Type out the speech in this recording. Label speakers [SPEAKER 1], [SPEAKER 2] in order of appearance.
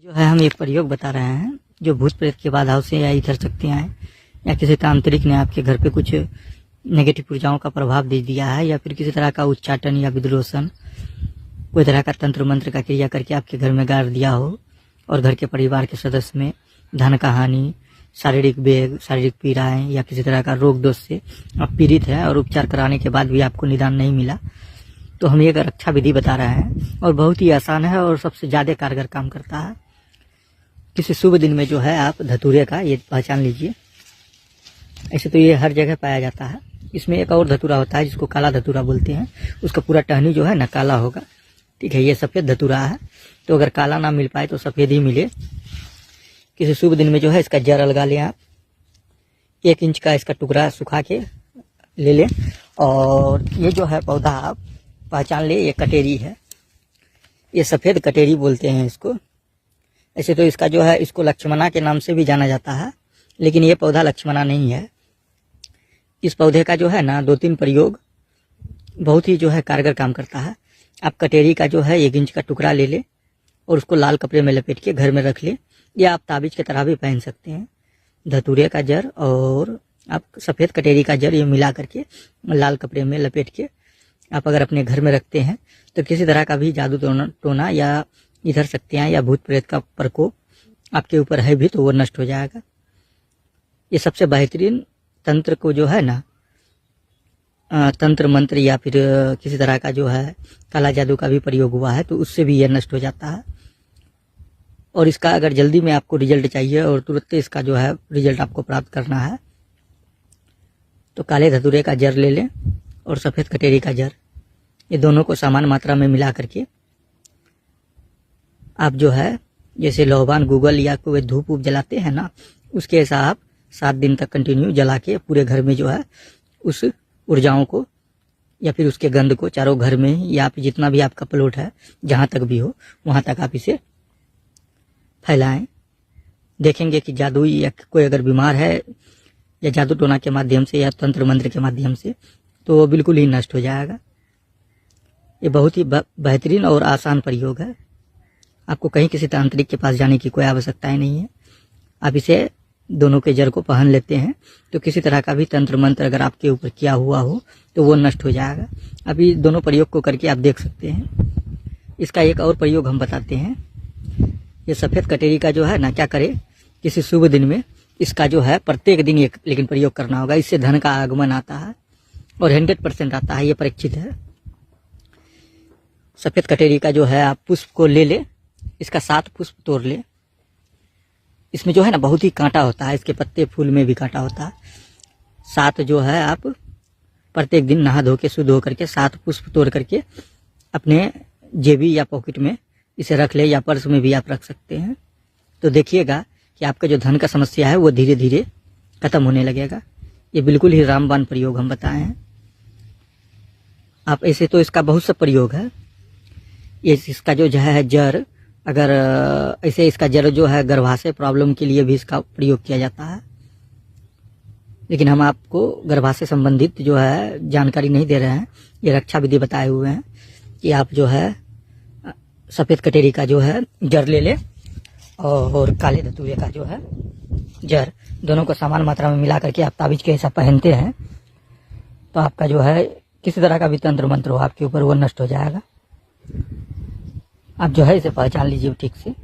[SPEAKER 1] जो है हम एक प्रयोग बता रहे हैं जो भूत प्रेत की बाधाओं से या इधर शक्तियाँ हैं या किसी तांत्रिक ने आपके घर पे कुछ नेगेटिव ऊर्जाओं का प्रभाव दे दिया है या फिर किसी तरह का उच्चाटन या विद्रोसन कोई तरह का तंत्र मंत्र का क्रिया करके आपके घर में गाड़ दिया हो और घर के परिवार के सदस्य में धन का हानि, शारीरिक वेग, शारीरिक पीड़ाएं या किसी तरह का रोग दोष से आप पीड़ित हैं और उपचार कराने के बाद भी आपको निदान नहीं मिला, तो हम ये रक्षा विधि बता रहे हैं और बहुत ही आसान है और सबसे ज़्यादा कारगर काम करता है। किसी शुभ दिन में जो है आप धतूरे का ये पहचान लीजिए। ऐसे तो ये हर जगह पाया जाता है। इसमें एक और धतूरा होता है जिसको काला धतूरा बोलते हैं। उसका पूरा टहनी जो है ना काला होगा, ठीक है। ये सफ़ेद धतूरा है, तो अगर काला ना मिल पाए तो सफ़ेद ही मिले। किसी शुभ दिन में जो है इसका जड़ लगा लें आप। 1 इंच का इसका टुकड़ा सुखा के ले लें और ये जो है पौधा आप पहचान ले, ये कटेरी है। ये सफ़ेद कटेरी बोलते हैं इसको। ऐसे तो इसका जो है इसको लक्ष्मणा के नाम से भी जाना जाता है, लेकिन ये पौधा लक्ष्मणा नहीं है। इस पौधे का जो है ना 2-3 प्रयोग बहुत ही जो है कारगर काम करता है। आप कटेरी का जो है 1 इंच का टुकड़ा ले लें और उसको लाल कपड़े में लपेट के घर में रख लें, या आप ताबीज की तरह भी पहन सकते हैं। धतूरे का जड़ और आप सफ़ेद कटेरी का जड़ ये मिला करके लाल कपड़े में लपेट के आप अगर अपने घर में रखते हैं तो किसी तरह का भी जादू टोना या इधर शक्तियाँ या भूत प्रेत का प्रकोप आपके ऊपर है भी तो वो नष्ट हो जाएगा। ये सबसे बेहतरीन तंत्र को जो है ना तंत्र मंत्र या फिर किसी तरह का जो है काला जादू का भी प्रयोग हुआ है तो उससे भी यह नष्ट हो जाता है। और इसका अगर जल्दी में आपको रिजल्ट चाहिए और तुरंत इसका जो है रिजल्ट आपको प्राप्त करना है तो काले धतूरे का जड़ ले लें और सफ़ेद कटेरी का जड़, ये दोनों को समान मात्रा में मिला करके आप जो है जैसे लोहबान गूगल या कोई धूप वूप जलाते हैं ना, उसके ऐसा आप 7 दिन तक कंटिन्यू जला के पूरे घर में जो है उस ऊर्जाओं को या फिर उसके गंध को चारों घर में या फिर जितना भी आपका प्लॉट है जहाँ तक भी हो वहाँ तक आप इसे फैलाएं। देखेंगे कि जादू या कोई अगर बीमार है या जादू टोना के माध्यम से या तंत्र मंत्र के माध्यम से तो वो बिल्कुल ही नष्ट हो जाएगा। ये बहुत ही बेहतरीन और आसान प्रयोग है। आपको कहीं किसी तांत्रिक के पास जाने की कोई आवश्यकता ही नहीं है। आप इसे दोनों के जड़ को पहन लेते हैं तो किसी तरह का भी तंत्र मंत्र अगर आपके ऊपर किया हुआ हो तो वो नष्ट हो जाएगा। अभी दोनों प्रयोग को करके आप देख सकते हैं। इसका एक और प्रयोग हम बताते हैं। ये सफ़ेद कटेरी का जो है ना क्या करे, किसी शुभ दिन में इसका जो है प्रत्येक दिन एक लेकिन प्रयोग करना होगा। इससे धन का आगमन आता है और 100% आता है, ये परीक्षित है। सफ़ेद कटेरी का जो है आप पुष्प को ले ले, इसका 7 पुष्प तोड़ ले। इसमें जो है ना बहुत ही कांटा होता है, इसके पत्ते फूल में भी कांटा होता है। 7 जो है आप प्रत्येक दिन नहा धो के शुद्ध होकर के 7 पुष्प तोड़ करके अपने जेबी या पॉकेट में इसे रख ले या पर्स में भी आप रख सकते हैं। तो देखिएगा कि आपका जो धन का समस्या है वो धीरे धीरे खत्म होने लगेगा। ये बिल्कुल ही रामबाण प्रयोग हम बताए हैं। आप ऐसे तो इसका बहुत सा प्रयोग है। ये इसका जो है जड़, अगर ऐसे इसका जड़ जो है गर्भाशय प्रॉब्लम के लिए भी इसका प्रयोग किया जाता है, लेकिन हम आपको गर्भाशय संबंधित जो है जानकारी नहीं दे रहे हैं। ये रक्षा विधि बताए हुए हैं कि आप जो है सफ़ेद कटेरी का जो है जड़ ले ले और काले धतूरे का जो है जड़, दोनों को समान मात्रा में मिला करके आप ताबीज के हिसाब पहनते हैं तो आपका जो है किसी तरह का भी तंत्र मंत्र हो आपके ऊपर वो नष्ट हो जाएगा। आप जो है इसे पहचान लीजिए ठीक से।